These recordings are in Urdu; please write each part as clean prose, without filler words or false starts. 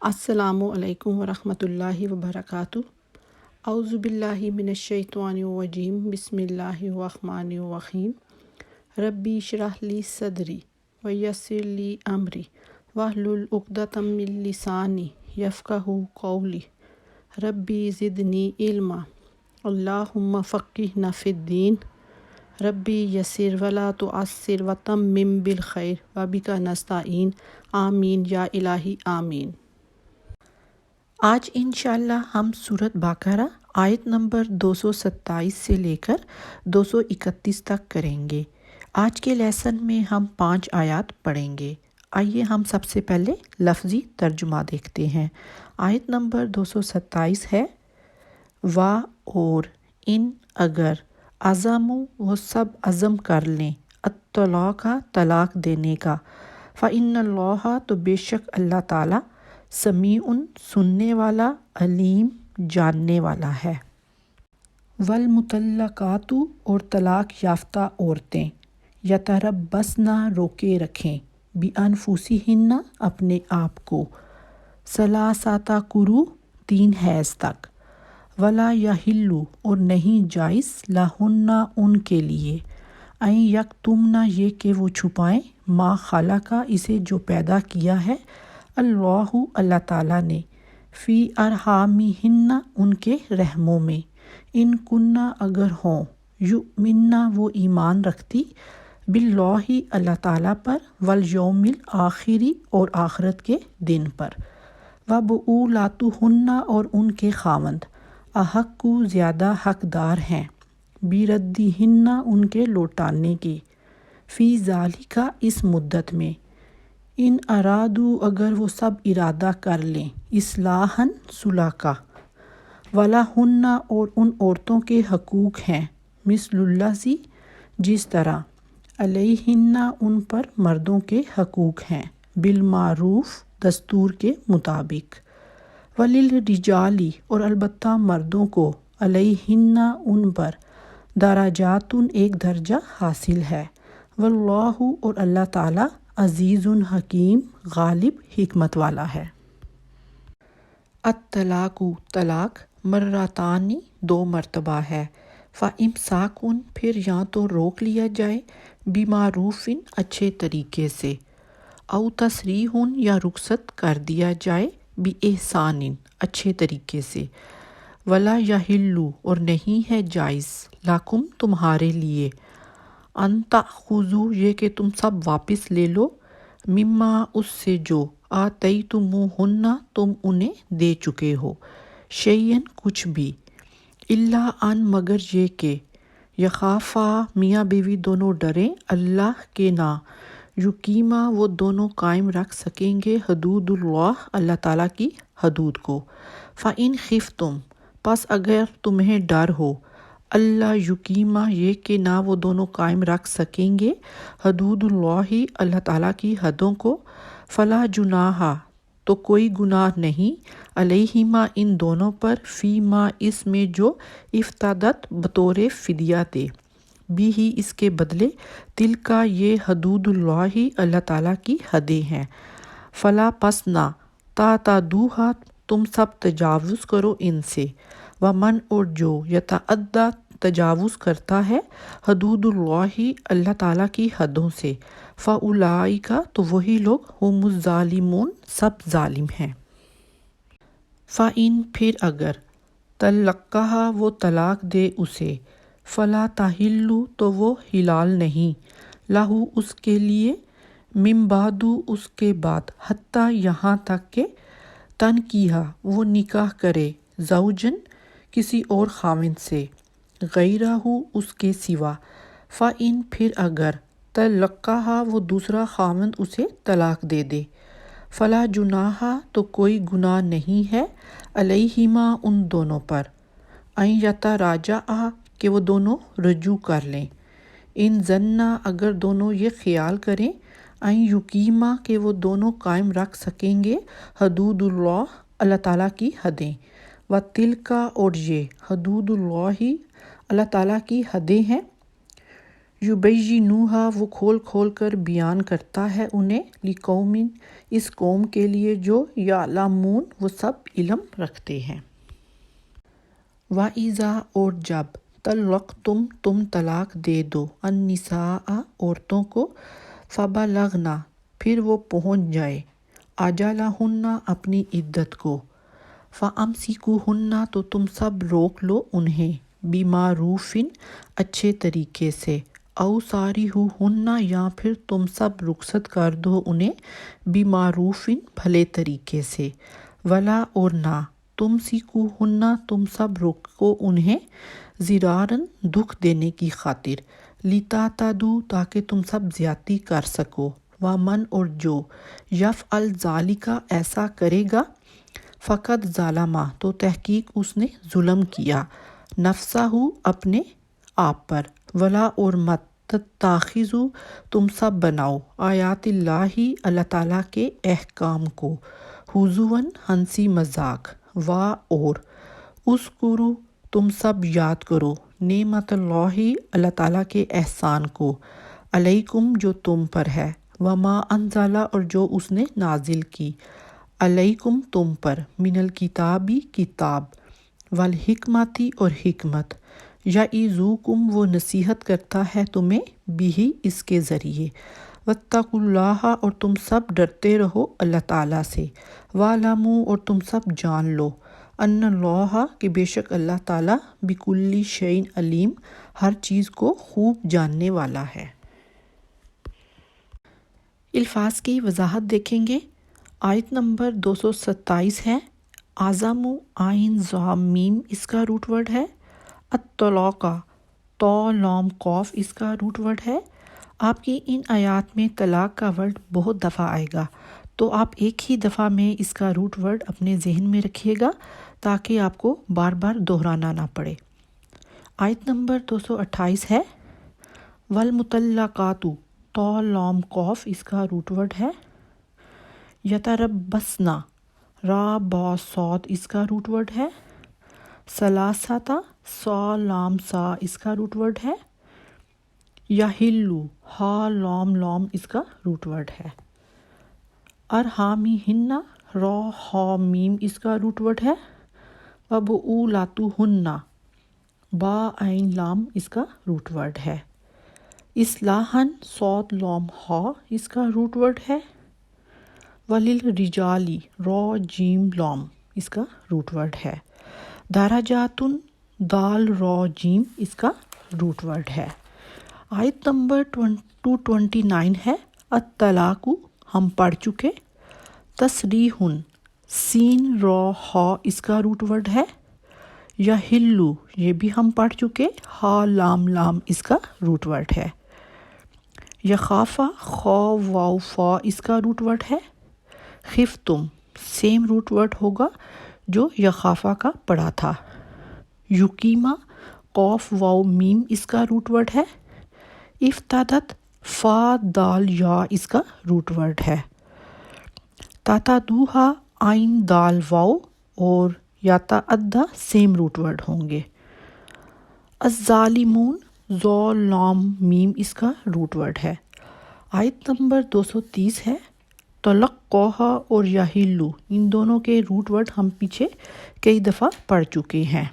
السلام علیکم ورحمۃ اللہ وبرکاتہ۔ اعوذ باللہ من الشیطان الرجیم، بسم اللہ الرحمن الرحیم۔ ربی اشرح لی صدری ویسر لی امری واحلل عقدۃ من لسانی یفقہوا قولی۔ ربی زدنی علما، اللہم فقہنا فی الدین۔ ربی یسر ولا تعسر وتمم بالخیر وبک نستعین، آمین یا الہی آمین۔ آج انشاءاللہ ہم سورۃ بقرہ آیت نمبر 227 سے لے کر 231 تک کریں گے۔ آج کے لیسن میں ہم 5 آیات پڑھیں گے۔ آئیے ہم سب سے پہلے لفظی ترجمہ دیکھتے ہیں۔ آیت نمبر 227 ہے، اور ان اگر عزموا وہ سب عزم کر لیں، الطلاق طلاق دینے کا، فإن اللہ تو بے شک اللہ تعالیٰ، سمیع سننے والا، علیم جاننے والا ہے۔ والمطلقات اور طلاق یافتہ عورتیں، یتربصن روکے رکھیں، بانفسہن اپنے آپ کو، ثلاثۃ قروء 3 حیض تک، ولا یحل اور نہیں جائز، لہن ان کے لیے، ان یکتمن یہ کہ وہ چھپائیں، ما خلق اسے جو پیدا کیا ہے، اللہ تعالیٰ نے، فی ارحامہن ان کے رحموں میں، ان کننا اگر ہوں، یؤمنن وہ ایمان رکھتی، باللہ اللہ تعالیٰ پر، والیوم الآخر اور آخرت کے دن پر، وبعولاتہن اور ان کے خاوند، احق زیادہ حقدار ہیں، بردہن ان کے لوٹانے کے، فی ذالک اس مدت میں، ان ارادو اگر وہ سب ارادہ کر لیں، اصلاحاً صلح کا، ولہن اور ان عورتوں کے حقوق ہیں، مثل الذی جس طرح، علیہن ان پر مردوں کے حقوق ہیں، بالمعروف دستور کے مطابق، وللرجال اور البتہ مردوں کو، علیہن ان پر، درجات ایک درجہ حاصل ہے، واللہ اور اللہ تعالیٰ، عزیز حکیم غالب حکمت والا ہے۔ الطلاق طلاق، مرتان 2 مرتبہ ہے، فامساک پھر یا تو روک لیا جائے، بمعروف اچھے طریقے سے، او تسریح یا رخصت کر دیا جائے، باحسان اچھے طریقے سے، ولا یحل اور نہیں ہے جائز، لکم تمہارے لیے، ان تأخذوا یہ کہ تم سب واپس لے لو، مما اس سے جو، آتیتموہن تم انہیں دے چکے ہو، شیئن کچھ بھی، الا ان مگر یہ کہ، یخافا میاں بیوی دونوں ڈریں، اللہ کے نہ، یقیما وہ دونوں قائم رکھ سکیں گے، حدود اللہ اللہ تعالیٰ کی حدود کو، فإن خفتم پس اگر تمہیں ڈر ہو، اللہ یقیما یہ کہ نہ وہ دونوں قائم رکھ سکیں گے، حدود اللہ اللہ تعالیٰ کی حدوں کو، فلا جناح تو کوئی گناہ نہیں، علیہما ان دونوں پر، فی ما اس میں جو، افتدت بطور فدیہ دے، بھی ہی اس کے بدلے، تلکا یہ حدود اللہ اللہ تعالیٰ کی حدیں ہیں، فلا پس نہ، تعتدوہا تم سب تجاوز کرو ان سے، ومن اور جو، یتعدی تجاوز کرتا ہے، حدود اللہ اللہ تعالیٰ کی حدوں سے، فاولئک تو وہی لوگ، ہم الظالمون سب ظالم ہیں۔ فإن پھر اگر، طلقہا وہ طلاق دے اسے، فلا تحل تو وہ حلال نہیں، لہو اس کے لیے، من بعد اس کے بعد، حتی یہاں تک کہ، تنکیہ وہ نکاح کرے، زوجن کسی اور خاوند سے، غیرہ اس کے سوا، فإن پھر اگر، طلقہا وہ دوسرا خاوند اسے طلاق دے دے، فلا جناح تو کوئی گناہ نہیں ہے، علیہما ان دونوں پر، ان یتراجعا کہ وہ دونوں رجوع کر لیں، ان ظنا اگر دونوں یہ خیال کریں، ان یقیما کہ وہ دونوں قائم رکھ سکیں گے، حدود اللہ اللہ تعالیٰ کی حدیں، وتلک اور یہ، حدود اللہ اللہ تعالیٰ کی حدیں ہیں، یبینوہا وہ کھول کھول کر بیان کرتا ہے انہیں، لقوم اس قوم کے لیے جو یعلمون وہ سب علم رکھتے ہیں۔ وَإِذَا اور جب تم طلاق دے دو النساء عورتوں کو، فبلغنا پھر وہ پہنچ جائے، اجلہن اپنی عدت کو، فامسکوہن تو تم سب روک لو انہیں، بمعروف اچھے طریقے سے، او ساریہوہن یا پھر تم سب رخصت کر دو انہیں، بمعروف بھلے طریقے سے، ولا اور نہ تمسکوہن تم سب روکو انہیں، ضرارن دکھ دینے کی خاطر، لتعتدوا تاکہ تم سب زیادتی کر سکو، ومن اور جو یفعل ذالک ایسا کرے گا، فقط ظلم تو تحقیق اس نے ظلم کیا، نفسہ اپنے آپ پر، ولا اور مت تتخذوا تم سب بناؤ، آیات اللہ اللہ تعالیٰ کے احکام کو، ہزواً ہنسی مذاق، اور اذکروا تم سب یاد کرو، نعمت اللہ اللہ تعالیٰ کے احسان کو، علیکم جو تم پر ہے، وما انزل اور جو اس نے نازل کی، علیکم تم پر، من الکتابی کتاب، والحکمتی اور حکمت، یعظکم وہ نصیحت کرتا ہے تمہیں، بھی اس کے ذریعے، واتقوا اللہ اور تم سب ڈرتے رہو اللہ تعالیٰ سے، واعلموا اور تم سب جان لو، ان اللہ کہ بے شک اللہ تعالیٰ بکل شیء علیم ہر چیز کو خوب جاننے والا ہے۔ الفاظ کی وضاحت دیکھیں گے۔ آیت نمبر 227 ہے، اعظم عین ضا میم اس کا روٹ ورڈ ہے، الطلاق تو لام قاف اس کا روٹ ورڈ ہے۔ آپ کی ان آیات میں طلاق کا ورڈ بہت دفعہ آئے گا، تو آپ ایک ہی دفعہ میں اس کا روٹ ورڈ اپنے ذہن میں رکھیے گا تاکہ آپ کو بار بار دہرانا نہ پڑے۔ آیت نمبر 228 ہے، والمطلقات تو لام قاف اس کا روٹ ورڈ ہے، یتربصن را با صاد اس کا روٹ ورڈ ہے، ثلاثۃ صا لام سا اس کا روٹ ورڈ ہے، یحلو ہا لام لام اس کا روٹ ورڈ ہے، ارحامہن را ہا میم اس کا روٹ ورڈ ہے، وبعولاتہن با عین لام اس کا روٹ ورڈ ہے، اصلاحاً صاد لام ہا اس کا روٹ ورڈ ہے، وللرجال را جیم لام اس کا روٹ ورڈ ہے، درجاتن دال را جیم اس کا روٹ ورڈ ہے۔ آیت نمبر 229 ہے، الطلاق ہم پڑھ چکے، تصریح سین را ہا اس کا روٹ ورڈ ہے، یحلو یہ بھی ہم پڑھ چکے، ہا لام لام اس کا روٹ ورڈ ہے، یخافا خا واو فا اس کا روٹ ورڈ ہے، خفتم سیم روٹ ورڈ ہوگا جو یخافا کا پڑھا تھا، یقیمہ قاف واو میم اس کا روٹ ورڈ ہے، افتدت فا دال یا اس کا روٹ ورڈ ہے، تعتدوہا عین دال واو اور یتعدی سیم روٹ ورڈ ہوں گے، الظالمون ذو لام میم اس کا روٹ ورڈ ہے۔ آیت نمبر 230 ہے، تلقوہا اور یحلو ان دونوں کے روٹ ورڈ ہم پیچھے کئی دفعہ پڑھ چکے ہیں۔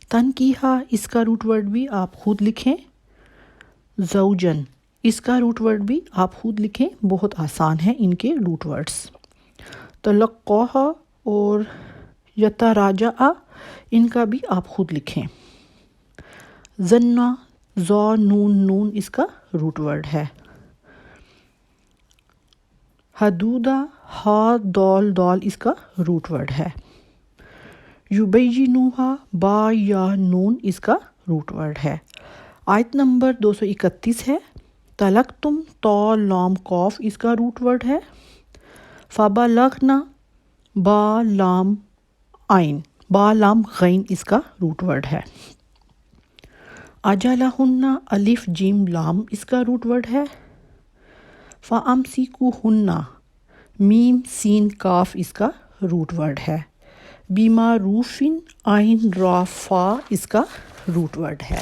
تنکیحہ اس کا روٹ ورڈ بھی آپ خود لکھیں، زوجن اس کا روٹ ورڈ بھی آپ خود لکھیں، بہت آسان ہیں ان کے روٹ ورڈز۔ تلقوہا اور یتراجع ان کا بھی آپ خود لکھیں، ظنّا ذا نون نون اس کا روٹ ورڈ ہے، حدودہ ہا دال دال اس کا روٹ ورڈ ہے، یبینوہا با یا نون اس کا روٹ ورڈ ہے۔ آیت نمبر 231 ہے، طلقتم تو لام قاف اس کا روٹ ورڈ ہے، فبلغنا با لام عین با لام غین اس کا روٹ ورڈ ہے، اجلہن الف جیم لام اس کا روٹ ورڈ ہے، فامسکوہن میم سین کاف اس کا روٹ ورڈ ہے، بمعروف عین را فا اس کا روٹ ورڈ ہے۔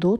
2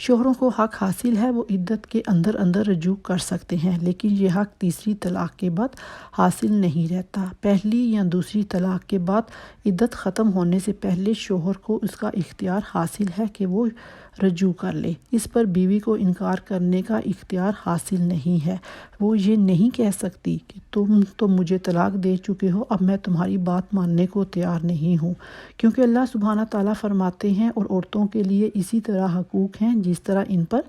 شوہروں کو حق حاصل ہے، وہ عدت کے اندر اندر رجوع کر سکتے ہیں، لیکن یہ حق تیسری طلاق کے بعد حاصل نہیں رہتا۔ پہلی یا دوسری طلاق کے بعد عدت ختم ہونے سے پہلے شوہر کو اس کا اختیار حاصل ہے کہ وہ رجوع کر لے۔ اس پر بیوی کو انکار کرنے کا اختیار حاصل نہیں ہے۔ وہ یہ نہیں کہہ سکتی کہ تم تو مجھے طلاق دے چکے ہو، اب میں تمہاری بات ماننے کو تیار نہیں ہوں، کیونکہ اللہ سبحانہ تعالیٰ فرماتے ہیں اور عورتوں کے لیے اسی طرح حقوق ہیں جس طرح ان پر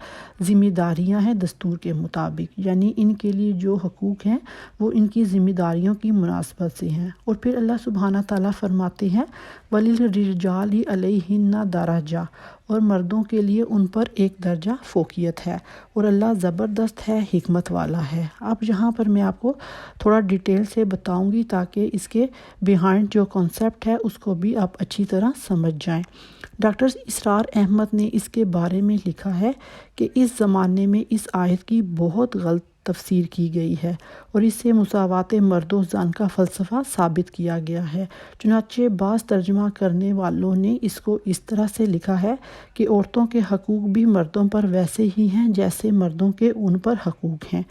ذمہ داریاں ہیں دستور کے مطابق، یعنی ان کے لیے جو حقوق ہیں وہ ان کی ذمہ داریوں کی مناسبت سے ہیں۔ اور پھر اللہ سبحانہ تعالیٰ فرماتے ہیں وَلِلرِّجَالِ عَلَيْهِنَّ دَرَجَةٌ، اور مردوں کے لیے ان پر ایک درجہ فوقیت ہے، اور اللہ زبردست ہے، حکمت والا ہے۔ اب یہاں پر میں آپ کو تھوڑا ڈیٹیل سے بتاؤں گی تاکہ اس کے بیہائنڈ جو کانسیپٹ ہے اس کو بھی آپ اچھی طرح سمجھ جائیں۔ ڈاکٹر اسرار احمد نے اس کے بارے میں لکھا ہے کہ اس زمانے میں اس آیت کی بہت غلط تفسیر کی گئی ہے اور اس سے مساوات مرد و زن کا فلسفہ ثابت کیا گیا ہے۔ چنانچہ بعض ترجمہ کرنے والوں نے اس کو اس طرح سے لکھا ہے کہ عورتوں کے حقوق بھی مردوں پر ویسے ہی ہیں جیسے مردوں کے ان پر حقوق ہیں۔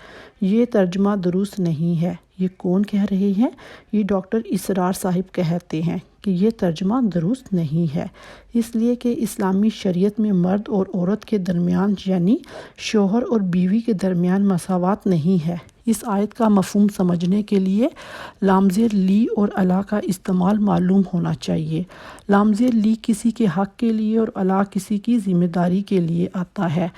یہ ترجمہ درست نہیں ہے۔ یہ کون کہہ رہے ہیں؟ یہ ڈاکٹر اسرار صاحب کہتے ہیں کہ یہ ترجمہ درست نہیں ہے، اس لیے کہ اسلامی شریعت میں مرد اور عورت کے درمیان یعنی شوہر اور بیوی کے درمیان مساوات نہیں ہے۔ اس آیت کا مفہوم سمجھنے کے لیے لامزیر لی اور الا کا استعمال معلوم ہونا چاہیے۔ لامزیر لی کسی کے حق کے لیے اور الا کسی کی ذمہ داری کے لیے آتا ہے۔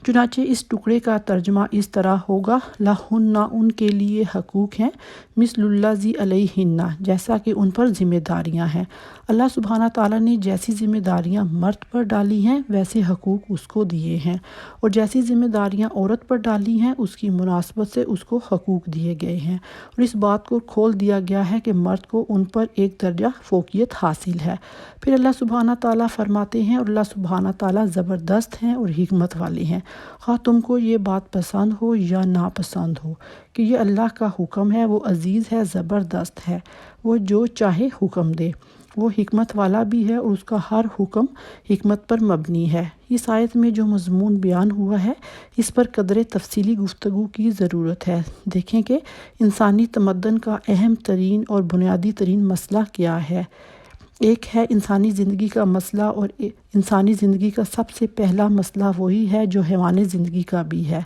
چنانچہ اس ٹکڑے کا ترجمہ اس طرح ہوگا لہن، ان کے لیے حقوق ہیں، مثل الذی علیہن، جیسا کہ ان پر ذمہ داریاں ہیں۔ اللہ سبحانہ تعالیٰ نے جیسی ذمہ داریاں مرد پر ڈالی ہیں ویسے حقوق اس کو دیے ہیں، اور جیسی ذمہ داریاں عورت پر ڈالی ہیں اس کی مناسبت سے اس کو حقوق دیے گئے ہیں، اور اس بات کو کھول دیا گیا ہے کہ مرد کو ان پر ایک درجہ فوقیت حاصل ہے۔ پھر اللہ سبحانہ تعالیٰ فرماتے ہیں اور اللہ سبحانہ تعالیٰ زبردست ہیں اور حکمت والے ہیں، خواہ تم کو یہ بات پسند ہو یا ناپسند ہو، کہ یہ اللہ کا حکم ہے، وہ عزیز ہے، زبردست ہے، وہ جو چاہے حکم دے، وہ حکمت والا بھی ہے اور اس کا ہر حکم حکمت پر مبنی ہے۔ اس آیت میں جو مضمون بیان ہوا ہے اس پر قدر تفصیلی گفتگو کی ضرورت ہے۔ دیکھیں کہ انسانی تمدن کا اہم ترین اور بنیادی ترین مسئلہ کیا ہے۔ ایک ہے انسانی زندگی کا مسئلہ، اور انسانی زندگی کا سب سے پہلا مسئلہ وہی ہے جو حیوانی زندگی کا بھی ہے،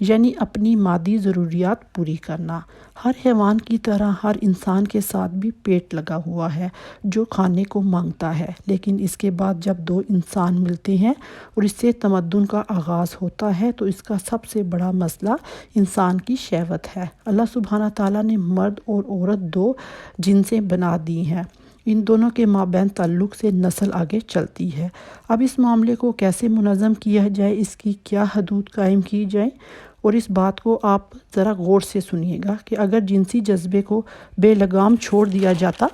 یعنی اپنی مادی ضروریات پوری کرنا۔ ہر حیوان کی طرح ہر انسان کے ساتھ بھی پیٹ لگا ہوا ہے جو کھانے کو مانگتا ہے، لیکن اس کے بعد جب دو انسان ملتے ہیں اور اس سے تمدن کا آغاز ہوتا ہے تو اس کا سب سے بڑا مسئلہ انسان کی شہوت ہے۔ اللہ سبحانہ تعالیٰ نے مرد اور عورت دو جنسیں بنا دی ہیں، ان دونوں کے مابین تعلق سے نسل آگے چلتی ہے۔ اب اس معاملے کو کیسے منظم کیا جائے، اس کی کیا حدود قائم کی جائیں، اور اس بات کو آپ ذرا غور سے سنیے گا کہ اگر جنسی جذبے کو بے لگام چھوڑ دیا جاتا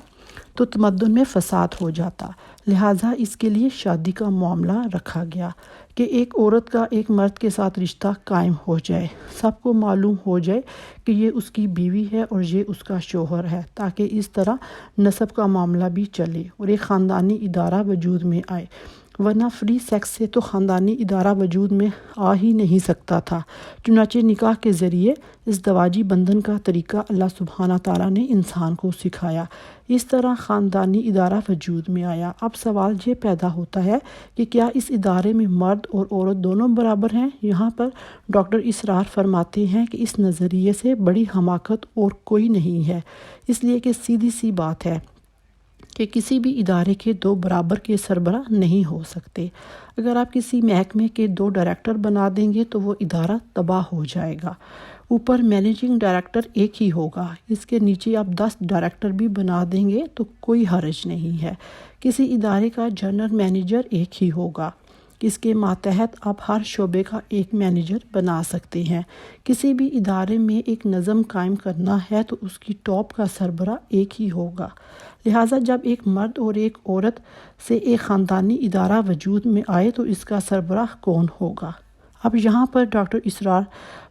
تو تمدن میں فساد ہو جاتا، لہٰذا اس کے لیے شادی کا معاملہ رکھا گیا کہ ایک عورت کا ایک مرد کے ساتھ رشتہ قائم ہو جائے، سب کو معلوم ہو جائے کہ یہ اس کی بیوی ہے اور یہ اس کا شوہر ہے، تاکہ اس طرح نسب کا معاملہ بھی چلے اور ایک خاندانی ادارہ وجود میں آئے، ورنہ فری سیکس سے تو خاندانی ادارہ وجود میں آ ہی نہیں سکتا تھا۔ چنانچہ نکاح کے ذریعے ازدواجی بندھن کا طریقہ اللہ سبحانہ تعالیٰ نے انسان کو سکھایا، اس طرح خاندانی ادارہ وجود میں آیا۔ اب سوال یہ پیدا ہوتا ہے کہ کیا اس ادارے میں مرد اور عورت دونوں برابر ہیں؟ یہاں پر ڈاکٹر اسرار فرماتے ہیں کہ اس نظریے سے بڑی حماقت اور کوئی نہیں ہے، اس لیے کہ سیدھی سی بات ہے کہ کسی بھی ادارے کے دو برابر کے سربراہ نہیں ہو سکتے۔ اگر آپ کسی محکمے کے دو ڈائریکٹر بنا دیں گے تو وہ ادارہ تباہ ہو جائے گا۔ اوپر مینیجنگ ڈائریکٹر ایک ہی ہوگا، اس کے نیچے آپ 10 ڈائریکٹر بھی بنا دیں گے تو کوئی حرج نہیں ہے۔ کسی ادارے کا جنرل مینیجر ایک ہی ہوگا، اس کے ماتحت آپ ہر شعبے کا ایک مینیجر بنا سکتے ہیں۔ کسی بھی ادارے میں ایک نظم قائم کرنا ہے تو اس کی ٹاپ کا سربراہ ایک ہی ہوگا، لہٰذا جب ایک مرد اور ایک عورت سے ایک خاندانی ادارہ وجود میں آئے تو اس کا سربراہ کون ہوگا؟ اب یہاں پر ڈاکٹر اسرار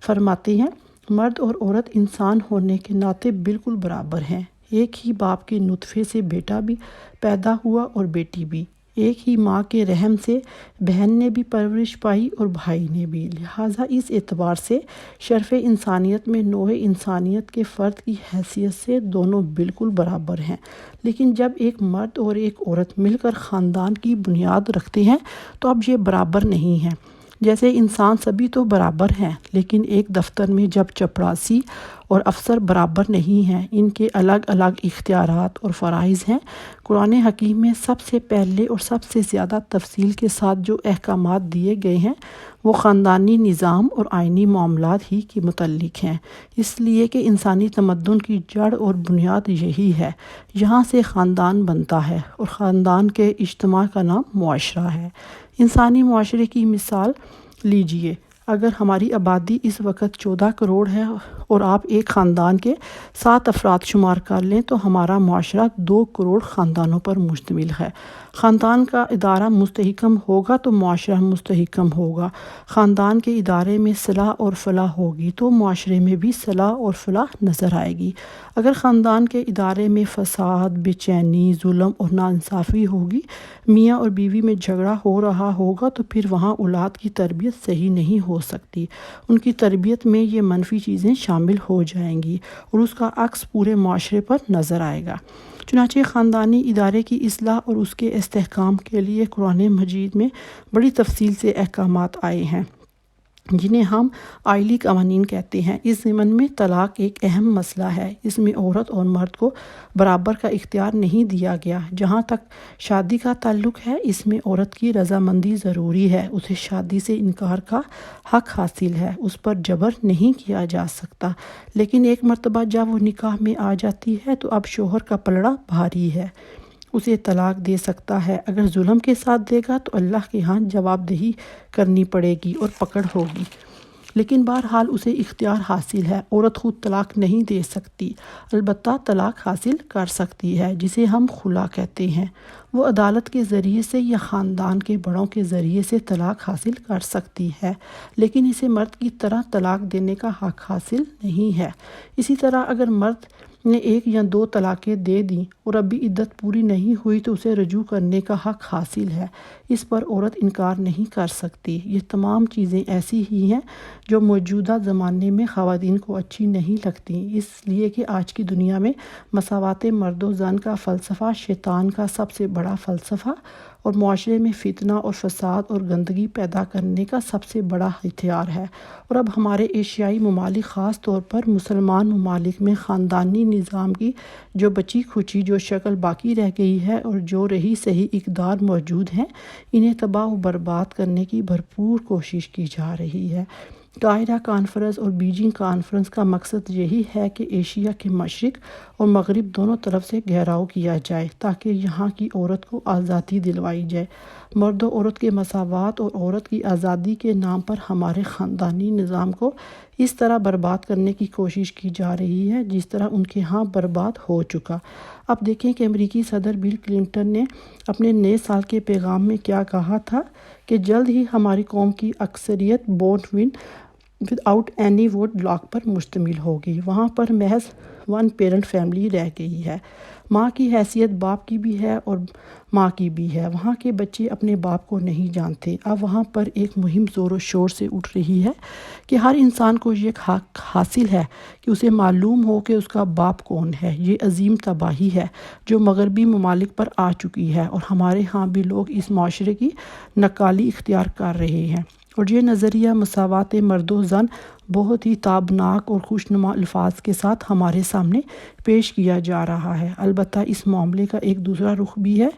فرماتے ہیں مرد اور عورت انسان ہونے کے ناطے بالکل برابر ہیں، ایک ہی باپ کے نطفے سے بیٹا بھی پیدا ہوا اور بیٹی بھی، ایک ہی ماں کے رحم سے بہن نے بھی پرورش پائی اور بھائی نے بھی، لہٰذا اس اعتبار سے شرف انسانیت میں نوع انسانیت کے فرد کی حیثیت سے دونوں بالکل برابر ہیں۔ لیکن جب ایک مرد اور ایک عورت مل کر خاندان کی بنیاد رکھتے ہیں تو اب یہ برابر نہیں ہیں۔ جیسے انسان سبھی تو برابر ہیں، لیکن ایک دفتر میں جب چپڑاسی اور افسر برابر نہیں ہیں، ان کے الگ الگ اختیارات اور فرائض ہیں۔ قرآن حکیم میں سب سے پہلے اور سب سے زیادہ تفصیل کے ساتھ جو احکامات دیے گئے ہیں وہ خاندانی نظام اور آئینی معاملات ہی کے متعلق ہیں، اس لیے کہ انسانی تمدن کی جڑ اور بنیاد یہی ہے۔ یہاں سے خاندان بنتا ہے اور خاندان کے اجتماع کا نام معاشرہ ہے۔ انسانی معاشرے کی مثال لیجئے، اگر ہماری آبادی اس وقت 14 کروڑ ہے اور آپ ایک خاندان کے 7 افراد شمار کر لیں تو ہمارا معاشرہ 2 کروڑ خاندانوں پر مشتمل ہے۔ خاندان کا ادارہ مستحکم ہوگا تو معاشرہ مستحکم ہوگا۔ خاندان کے ادارے میں صلاح اور فلاح ہوگی تو معاشرے میں بھی صلاح اور فلاح نظر آئے گی۔ اگر خاندان کے ادارے میں فساد، بے چینی، ظلم اور ناانصافی ہوگی، میاں اور بیوی میں جھگڑا ہو رہا ہوگا تو پھر وہاں اولاد کی تربیت صحیح نہیں ہو سکتی۔ ان کی تربیت میں یہ منفی چیزیں شامل ہو جائیں گی اور اس کا عکس پورے معاشرے پر نظر آئے گا۔ چنانچہ خاندانی ادارے کی اصلاح اور اس کے استحکام کے لیے قرآن مجید میں بڑی تفصیل سے احکامات آئے ہیں، جنہیں ہم آئلی قوانین کہتے ہیں۔ اس ضمن میں طلاق ایک اہم مسئلہ ہے۔ اس میں عورت اور مرد کو برابر کا اختیار نہیں دیا گیا۔ جہاں تک شادی کا تعلق ہے، اس میں عورت کی رضامندی ضروری ہے، اسے شادی سے انکار کا حق حاصل ہے، اس پر جبر نہیں کیا جا سکتا۔ لیکن ایک مرتبہ جب وہ نکاح میں آ جاتی ہے تو اب شوہر کا پلڑا بھاری ہے، اسے طلاق دے سکتا ہے۔ اگر ظلم کے ساتھ دے گا تو اللہ کے ہاں جواب دہی کرنی پڑے گی اور پکڑ ہوگی، لیکن بہرحال اسے اختیار حاصل ہے۔ عورت خود طلاق نہیں دے سکتی، البتہ طلاق حاصل کر سکتی ہے، جسے ہم خلا کہتے ہیں۔ وہ عدالت کے ذریعے سے یا خاندان کے بڑوں کے ذریعے سے طلاق حاصل کر سکتی ہے، لیکن اسے مرد کی طرح طلاق دینے کا حق حاصل نہیں ہے۔ اسی طرح اگر مرد نے 1 یا 2 طلاقیں دے دیں اور اب بھی عدت پوری نہیں ہوئی تو اسے رجوع کرنے کا حق حاصل ہے، اس پر عورت انکار نہیں کر سکتی۔ یہ تمام چیزیں ایسی ہی ہیں جو موجودہ زمانے میں خواتین کو اچھی نہیں لگتی، اس لیے کہ آج کی دنیا میں مساوات مرد و زن کا فلسفہ شیطان کا سب سے بڑا فلسفہ اور معاشرے میں فتنہ اور فساد اور گندگی پیدا کرنے کا سب سے بڑا ہتھیار ہے۔ اور اب ہمارے ایشیائی ممالک، خاص طور پر مسلمان ممالک میں خاندانی نظام کی جو بچی کھچی جو شکل باقی رہ گئی ہے اور جو رہی صحیح اقدار موجود ہیں، انہیں تباہ و برباد کرنے کی بھرپور کوشش کی جا رہی ہے۔ قاہرہ کانفرنس اور بیجنگ کانفرنس کا مقصد یہی ہے کہ ایشیا کے مشرق اور مغرب دونوں طرف سے گھیراؤ کیا جائے تاکہ یہاں کی عورت کو آزادی دلوائی جائے۔ مرد و عورت کے مساوات اور عورت کی آزادی کے نام پر ہمارے خاندانی نظام کو اس طرح برباد کرنے کی کوشش کی جا رہی ہے جس طرح ان کے ہاں برباد ہو چکا۔ اب دیکھیں کہ امریکی صدر بل کلنٹن نے اپنے نئے سال کے پیغام میں کیا کہا تھا کہ جلد ہی ہماری قوم کی اکثریت vote without any vote block پر مشتمل ہوگی۔ وہاں پر محض 1 پیرنٹ فیملی رہ گئی ہے۔ ماں کی حیثیت باپ کی بھی ہے اور ماں کی بھی ہے۔ وہاں کے بچے اپنے باپ کو نہیں جانتے۔ اب وہاں پر ایک مہم زور و شور سے اٹھ رہی ہے کہ ہر انسان کو یہ حق حاصل ہے کہ اسے معلوم ہو کہ اس کا باپ کون ہے۔ یہ عظیم تباہی ہے جو مغربی ممالک پر آ چکی ہے اور ہمارے ہاں بھی لوگ اس معاشرے کی نقالی اختیار کر رہے ہیں، اور یہ نظریہ مساوات مرد و زن بہت ہی تابناک اور خوشنما الفاظ کے ساتھ ہمارے سامنے پیش کیا جا رہا ہے۔ البتہ اس معاملے کا ایک دوسرا رخ بھی ہے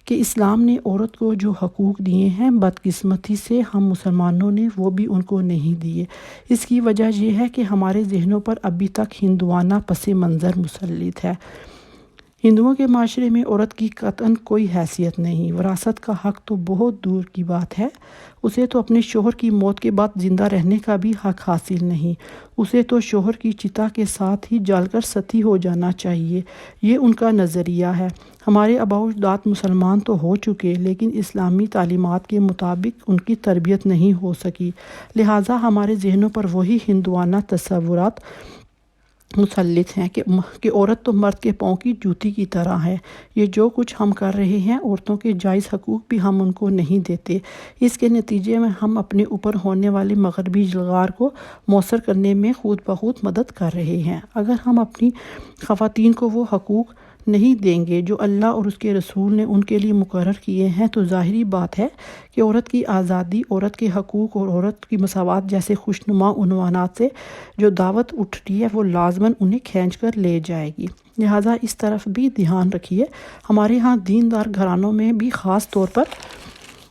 کہ اسلام نے عورت کو جو حقوق دیے ہیں، بدقسمتی سے ہم مسلمانوں نے وہ بھی ان کو نہیں دیے۔ اس کی وجہ یہ ہے کہ ہمارے ذہنوں پر ابھی تک ہندوانہ پس منظر مسلط ہے۔ ہندوؤں کے معاشرے میں عورت کی قطعاً کوئی حیثیت نہیں، وراثت کا حق تو بہت دور کی بات ہے، اسے تو اپنے شوہر کی موت کے بعد زندہ رہنے کا بھی حق حاصل نہیں، اسے تو شوہر کی چتا کے ساتھ ہی جل کر ستی ہو جانا چاہیے۔ یہ ان کا نظریہ ہے۔ ہمارے آباء و اجداد مسلمان تو ہو چکے، لیکن اسلامی تعلیمات کے مطابق ان کی تربیت نہیں ہو سکی، لہٰذا ہمارے ذہنوں پر وہی ہندوانہ تصورات مسلط ہیں کہ عورت تو مرد کے پاؤں کی جوتی کی طرح ہے۔ یہ جو کچھ ہم کر رہے ہیں، عورتوں کے جائز حقوق بھی ہم ان کو نہیں دیتے۔ اس کے نتیجے میں ہم اپنے اوپر ہونے والی مغربی جلغار کو موثر کرنے میں خود بخود مدد کر رہے ہیں۔ اگر ہم اپنی خواتین کو وہ حقوق نہیں دیں گے جو اللہ اور اس کے رسول نے ان کے لیے مقرر کیے ہیں، تو ظاہری بات ہے کہ عورت کی آزادی، عورت کے حقوق اور عورت کی مساوات جیسے خوشنما عنوانات سے جو دعوت اٹھتی ہے وہ لازماً انہیں کھینچ کر لے جائے گی۔ لہٰذا اس طرف بھی دھیان رکھیے۔ ہمارے ہاں دیندار گھرانوں میں بھی خاص طور پر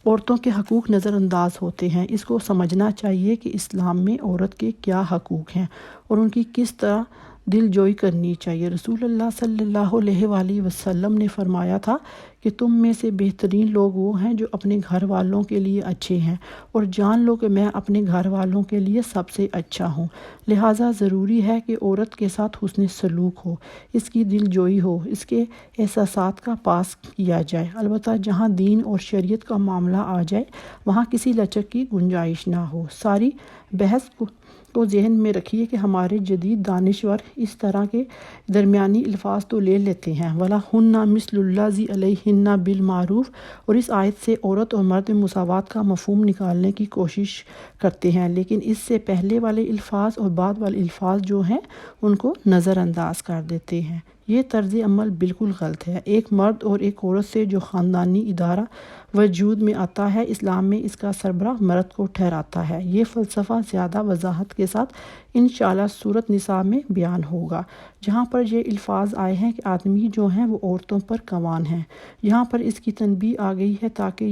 عورتوں کے حقوق نظر انداز ہوتے ہیں۔ اس کو سمجھنا چاہیے کہ اسلام میں عورت کے کیا حقوق ہیں اور ان کی کس طرح دل جوئی کرنی چاہیے۔ رسول اللہ صلی اللہ علیہ وآلہ وسلم نے فرمایا تھا کہ تم میں سے بہترین لوگ وہ ہیں جو اپنے گھر والوں کے لیے اچھے ہیں، اور جان لو کہ میں اپنے گھر والوں کے لیے سب سے اچھا ہوں۔ لہٰذا ضروری ہے کہ عورت کے ساتھ حسن سلوک ہو، اس کی دل جوئی ہو، اس کے احساسات کا پاس کیا جائے۔ البتہ جہاں دین اور شریعت کا معاملہ آ جائے وہاں کسی لچک کی گنجائش نہ ہو۔ ساری بحث کو ذہن میں رکھیے کہ ہمارے جدید دانشور اس طرح کے درمیانی الفاظ تو لے لیتے ہیں، وَلَهُنَّ مِثْلُ الَّذِي عَلَيْهِنَّ بِالْمَعْرُوفِ، اور اس آیت سے عورت اور مرد میں مساوات کا مفہوم نکالنے کی کوشش کرتے ہیں، لیکن اس سے پہلے والے الفاظ اور بعد والے الفاظ جو ہیں ان کو نظر انداز کر دیتے ہیں۔ یہ طرز عمل بالکل غلط ہے۔ ایک مرد اور ایک عورت سے جو خاندانی ادارہ وجود میں آتا ہے، اسلام میں اس کا سربراہ مرد کو ٹھہراتا ہے۔ یہ فلسفہ زیادہ وضاحت کے ساتھ انشاءاللہ سورۃ نساء میں بیان ہوگا، جہاں پر یہ الفاظ آئے ہیں کہ آدمی جو ہیں وہ عورتوں پر کوان ہیں۔ یہاں پر اس کی تنبیہ آ گئی ہے تاکہ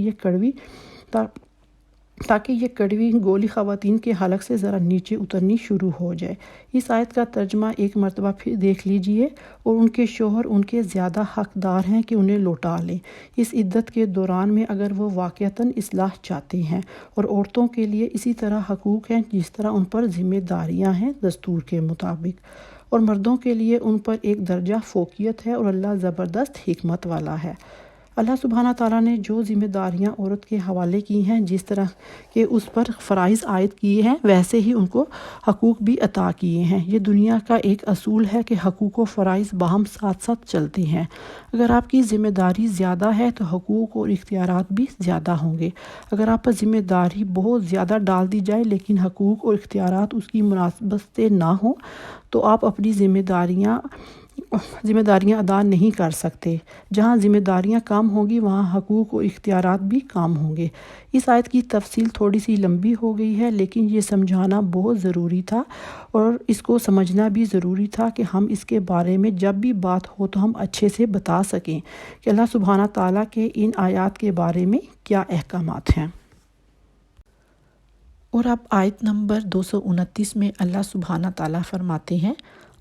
یہ کڑوی گولی خواتین کے حلق سے ذرا نیچے اترنی شروع ہو جائے۔ اس آیت کا ترجمہ ایک مرتبہ پھر دیکھ لیجئے، اور ان کے شوہر ان کے زیادہ حقدار ہیں کہ انہیں لوٹا لیں اس عدت کے دوران میں اگر وہ واقعتاً اصلاح چاہتے ہیں، اور عورتوں کے لیے اسی طرح حقوق ہیں جس طرح ان پر ذمہ داریاں ہیں دستور کے مطابق، اور مردوں کے لیے ان پر ایک درجہ فوقیت ہے، اور اللہ زبردست حکمت والا ہے۔ اللہ سبحانہ تعالیٰ نے جو ذمہ داریاں عورت کے حوالے کی ہیں، جس طرح کہ اس پر فرائض عائد کیے ہیں، ویسے ہی ان کو حقوق بھی عطا کیے ہیں۔ یہ دنیا کا ایک اصول ہے کہ حقوق و فرائض باہم ساتھ ساتھ چلتے ہیں۔ اگر آپ کی ذمہ داری زیادہ ہے تو حقوق اور اختیارات بھی زیادہ ہوں گے۔ اگر آپ پر ذمہ داری بہت زیادہ ڈال دی جائے لیکن حقوق اور اختیارات اس کی مناسبت سے نہ ہوں تو آپ اپنی ذمہ داریاں ادا نہیں کر سکتے۔ جہاں ذمہ داریاں کم ہوں گی وہاں حقوق و اختیارات بھی کم ہوں گے۔ اس آیت کی تفصیل تھوڑی سی لمبی ہو گئی ہے، لیکن یہ سمجھانا بہت ضروری تھا، اور اس کو سمجھنا بھی ضروری تھا کہ ہم اس کے بارے میں جب بھی بات ہو تو ہم اچھے سے بتا سکیں کہ اللہ سبحانہ تعالیٰ کے ان آیات کے بارے میں کیا احکامات ہیں۔ اور اب آیت نمبر 229 میں اللہ سبحانہ تعالیٰ فرماتے ہیں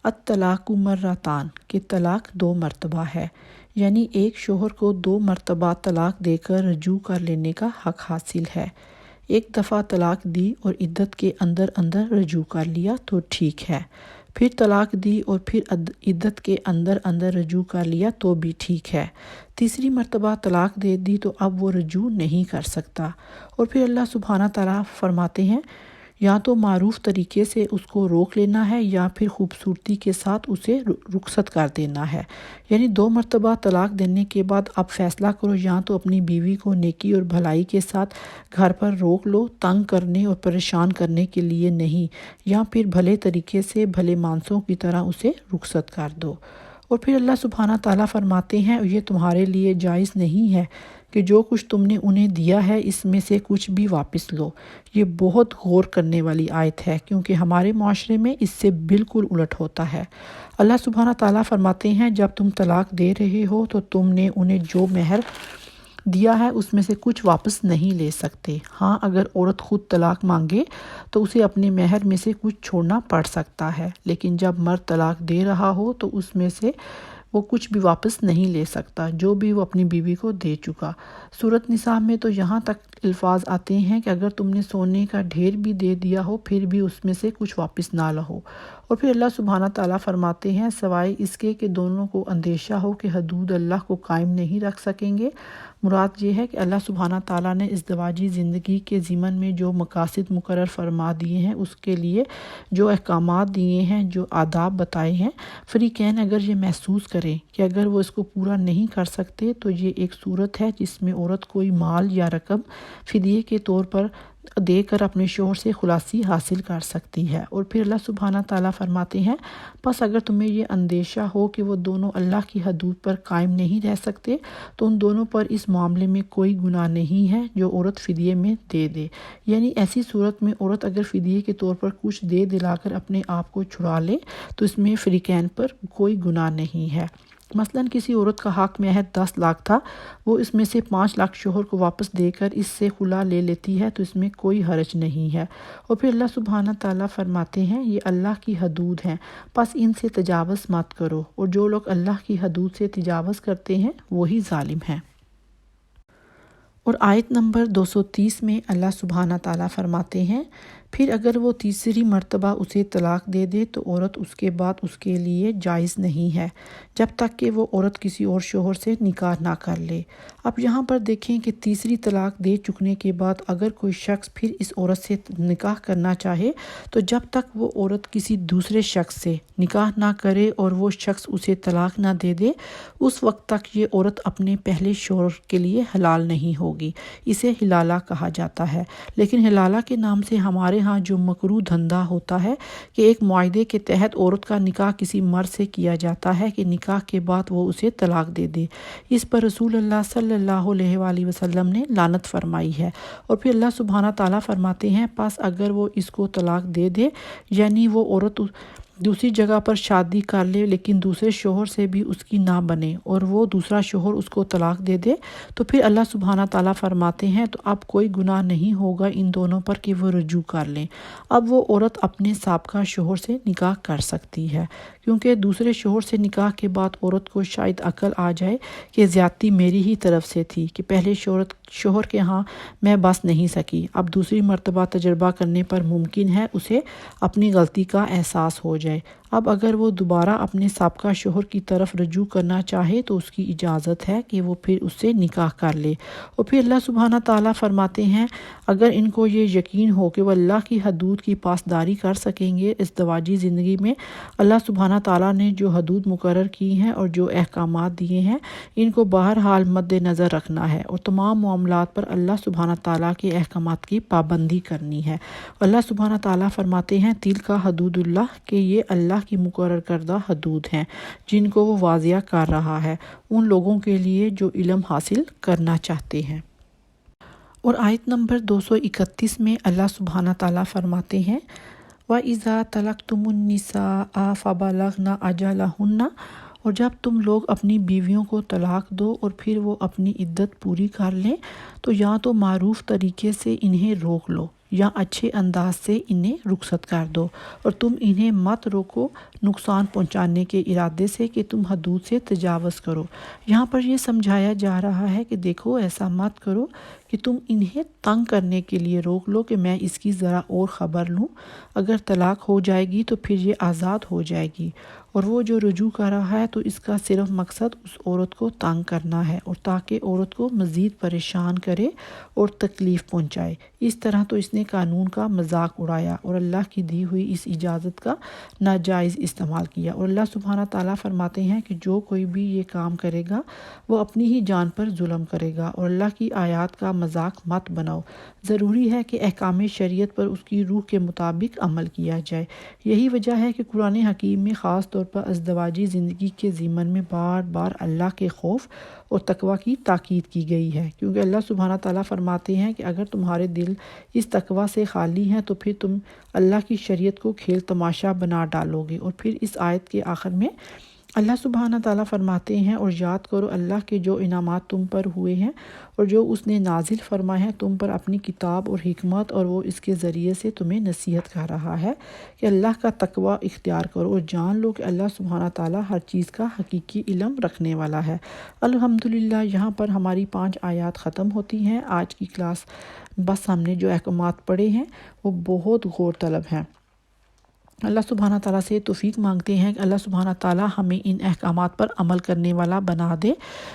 الطلاق مرتان، کہ طلاق 2 مرتبہ ہے، یعنی ایک شوہر کو 2 مرتبہ طلاق دے کر رجوع کر لینے کا حق حاصل ہے۔ ایک دفعہ طلاق دی اور عدت کے اندر اندر رجوع کر لیا تو ٹھیک ہے، پھر طلاق دی اور پھر عدت کے اندر اندر رجوع کر لیا تو بھی ٹھیک ہے، تیسری مرتبہ طلاق دے دی تو اب وہ رجوع نہیں کر سکتا۔ اور پھر اللہ سبحانہ تعالیٰ فرماتے ہیں یا تو معروف طریقے سے اس کو روک لینا ہے یا پھر خوبصورتی کے ساتھ اسے رخصت کر دینا ہے، یعنی 2 مرتبہ طلاق دینے کے بعد اب فیصلہ کرو یا تو اپنی بیوی کو نیکی اور بھلائی کے ساتھ گھر پر روک لو، تنگ کرنے اور پریشان کرنے کے لیے نہیں، یا پھر بھلے طریقے سے بھلے مانسوں کی طرح اسے رخصت کر دو۔ اور پھر اللہ سبحانہ تعالیٰ فرماتے ہیں یہ تمہارے لیے جائز نہیں ہے کہ جو کچھ تم نے انہیں دیا ہے اس میں سے کچھ بھی واپس لو۔ یہ بہت غور کرنے والی آیت ہے کیونکہ ہمارے معاشرے میں اس سے بالکل الٹ ہوتا ہے۔ اللہ سبحانہ تعالیٰ فرماتے ہیں جب تم طلاق دے رہے ہو تو تم نے انہیں جو مہر دیا ہے اس میں سے کچھ واپس نہیں لے سکتے۔ ہاں، اگر عورت خود طلاق مانگے تو اسے اپنے مہر میں سے کچھ چھوڑنا پڑ سکتا ہے، لیکن جب مرد طلاق دے رہا ہو تو اس میں سے وہ کچھ بھی واپس نہیں لے سکتا جو بھی وہ اپنی بیوی کو دے چکا۔ سورۃ نساء میں تو یہاں تک الفاظ آتے ہیں کہ اگر تم نے سونے کا ڈھیر بھی دے دیا ہو پھر بھی اس میں سے کچھ واپس نہ لو۔ اور پھر اللہ سبحانہ تعالیٰ فرماتے ہیں سوائے اس کے کہ دونوں کو اندیشہ ہو کہ حدود اللہ کو قائم نہیں رکھ سکیں گے، مراد یہ ہے کہ اللہ سبحانہ تعالیٰ نے ازدواجی زندگی کے ضمن میں جو مقاصد مقرر فرما دیے ہیں، اس کے لیے جو احکامات دیے ہیں، جو آداب بتائے ہیں، فریقین اگر یہ محسوس کریں کہ اگر وہ اس کو پورا نہیں کر سکتے تو یہ ایک صورت ہے جس میں عورت کوئی مال یا رقم فدیے کے طور پر دے کر اپنے شوہر سے خلاصی حاصل کر سکتی ہے۔ اور پھر اللہ سبحانہ تعالیٰ فرماتے ہیں، پس اگر تمہیں یہ اندیشہ ہو کہ وہ دونوں اللہ کی حدود پر قائم نہیں رہ سکتے تو ان دونوں پر اس معاملے میں کوئی گناہ نہیں ہے جو عورت فدیے میں دے دے، یعنی ایسی صورت میں عورت اگر فدیے کے طور پر کچھ دے دلا کر اپنے آپ کو چھڑا لے تو اس میں فریقین پر کوئی گناہ نہیں ہے۔ مثلاً کسی عورت کا حق محض 10 لاکھ تھا، وہ اس میں سے 5 لاکھ شوہر کو واپس دے کر اس سے خلا لے لیتی ہے تو اس میں کوئی حرج نہیں ہے۔ اور پھر اللہ سبحانہ تعالیٰ فرماتے ہیں، یہ اللہ کی حدود ہیں، پس ان سے تجاوز مت کرو، اور جو لوگ اللہ کی حدود سے تجاوز کرتے ہیں وہی ظالم ہیں۔ اور آیت نمبر 230 میں اللہ سبحانہ تعالیٰ فرماتے ہیں، پھر اگر وہ تیسری مرتبہ اسے طلاق دے دے تو عورت اس کے بعد اس کے لیے جائز نہیں ہے جب تک کہ وہ عورت کسی اور شوہر سے نکاح نہ کر لے۔ اب یہاں پر دیکھیں کہ تیسری طلاق دے چکنے کے بعد اگر کوئی شخص پھر اس عورت سے نکاح کرنا چاہے تو جب تک وہ عورت کسی دوسرے شخص سے نکاح نہ کرے اور وہ شخص اسے طلاق نہ دے دے، اس وقت تک یہ عورت اپنے پہلے شوہر کے لیے حلال نہیں ہوگی۔ اسے حلالہ کہا جاتا ہے، لیکن حلالہ کے نام سے ہمارے ہاں جو مکروہ دھندا ہوتا ہے کہ ایک معاہدے کے تحت عورت کا نکاح کسی مرد سے کیا جاتا ہے کہ نکاح کے بعد وہ اسے طلاق دے دے، اس پر رسول اللہ صلی اللہ علیہ وآلہ وسلم نے لعنت فرمائی ہے۔ اور پھر اللہ سبحانہ تعالیٰ فرماتے ہیں، پس اگر وہ اس کو طلاق دے دے، یعنی وہ عورت دوسری جگہ پر شادی کر لے لیکن دوسرے شوہر سے بھی اس کی نہ بنے اور وہ دوسرا شوہر اس کو طلاق دے دے، تو پھر اللہ سبحانہ تعالیٰ فرماتے ہیں تو اب کوئی گناہ نہیں ہوگا ان دونوں پر کہ وہ رجوع کر لیں۔ اب وہ عورت اپنے سابقہ شوہر سے نکاح کر سکتی ہے، کیونکہ دوسرے شوہر سے نکاح کے بعد عورت کو شاید عقل آ جائے کہ زیادتی میری ہی طرف سے تھی کہ پہلے شوہر کے ہاں میں بس نہیں سکی، اب دوسری مرتبہ تجربہ کرنے پر ممکن ہے اسے اپنی غلطی کا احساس ہو جائے۔ اب اگر وہ دوبارہ اپنے سابقہ شوہر کی طرف رجوع کرنا چاہے تو اس کی اجازت ہے کہ وہ پھر اس سے نکاح کر لے۔ اور پھر اللہ سبحانہ تعالیٰ فرماتے ہیں، اگر ان کو یہ یقین ہو کہ وہ اللہ کی حدود کی پاسداری کر سکیں گے ازدواجی زندگی میں، اللہ سبحانہ تعالیٰ نے جو حدود مقرر کی ہیں اور جو احکامات دیے ہیں ان کو بہرحال مد نظر رکھنا ہے اور تمام معاملات پر اللہ سبحانہ تعالیٰ کے احکامات کی پابندی کرنی ہے۔ اللہ سبحانہ تعالیٰ فرماتے ہیں، تلک حدود اللہ، کہ یہ اللہ کی مقرر کردہ حدود ہیں جن کو وہ واضح کر رہا ہے ان لوگوں کے لیے جو علم حاصل کرنا چاہتے ہیں۔ اور آیت نمبر 231 میں اللہ سبحانہ تعالیٰ فرماتے ہیں، وَإِذَا طَلَقْتُمُ النِّسَاءَ فَبَلَغْنَ أَجَلَهُنَّ، اور جب تم لوگ اپنی بیویوں کو طلاق دو اور پھر وہ اپنی عدت پوری کر لیں تو یا تو معروف طریقے سے انہیں روک لو یا اچھے انداز سے انہیں رخصت کر دو، اور تم انہیں مت روکو نقصان پہنچانے کے ارادے سے کہ تم حدود سے تجاوز کرو۔ یہاں پر یہ سمجھایا جا رہا ہے کہ دیکھو ایسا مت کرو کہ تم انہیں تنگ کرنے کے لیے روک لو کہ میں اس کی ذرا اور خبر لوں، اگر طلاق ہو جائے گی تو پھر یہ آزاد ہو جائے گی، اور وہ جو رجوع کر رہا ہے تو اس کا صرف مقصد اس عورت کو تنگ کرنا ہے اور تاکہ عورت کو مزید پریشان کرے اور تکلیف پہنچائے۔ اس طرح تو اس نے قانون کا مذاق اڑایا اور اللہ کی دی ہوئی اس اجازت کا ناجائز استعمال کیا۔ اور اللہ سبحانہ تعالیٰ فرماتے ہیں کہ جو کوئی بھی یہ کام کرے گا وہ اپنی ہی جان پر ظلم کرے گا، اور اللہ کی آیات کا مذاق مت بناؤ۔ ضروری ہے کہ احکام شریعت پر اس کی روح کے مطابق عمل کیا جائے۔ یہی وجہ ہے کہ قرآن حکیم میں خاص طور پر ازدواجی زندگی کے ضمن میں بار بار اللہ کے خوف اور تقوی کی تاکید کی گئی ہے، کیونکہ اللہ سبحانہ تعالیٰ فرماتے ہیں کہ اگر تمہارے دل اس تقوی سے خالی ہیں تو پھر تم اللہ کی شریعت کو کھیل تماشا بنا ڈالو گے۔ اور پھر اس آیت کے آخر میں اللہ سبحانہ تعالیٰ فرماتے ہیں، اور یاد کرو اللہ کے جو انعامات تم پر ہوئے ہیں اور جو اس نے نازل فرمائے ہیں تم پر اپنی کتاب اور حکمت، اور وہ اس کے ذریعے سے تمہیں نصیحت کر رہا ہے کہ اللہ کا تقوی اختیار کرو اور جان لو کہ اللہ سبحانہ تعالیٰ ہر چیز کا حقیقی علم رکھنے والا ہے۔ الحمدللہ یہاں پر ہماری 5 آیات ختم ہوتی ہیں آج کی کلاس۔ بس ہم نے جو احکامات پڑھے ہیں وہ بہت غور طلب ہیں۔ اللہ سبحانہ تعالیٰ سے توفیق مانگتے ہیں کہ اللہ سبحانہ تعالیٰ ہمیں ان احکامات پر عمل کرنے والا بنا دے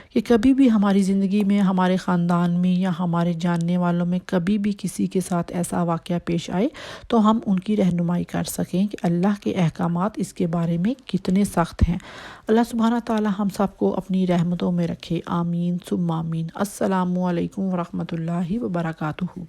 کہ کبھی بھی ہماری زندگی میں، ہمارے خاندان میں یا ہمارے جاننے والوں میں کبھی بھی کسی کے ساتھ ایسا واقعہ پیش آئے تو ہم ان کی رہنمائی کر سکیں کہ اللہ کے احکامات اس کے بارے میں کتنے سخت ہیں۔ اللہ سبحانہ تعالیٰ ہم سب کو اپنی رحمتوں میں رکھے، آمین ثم آمین۔ السلام علیکم ورحمۃ اللہ وبرکاتہ۔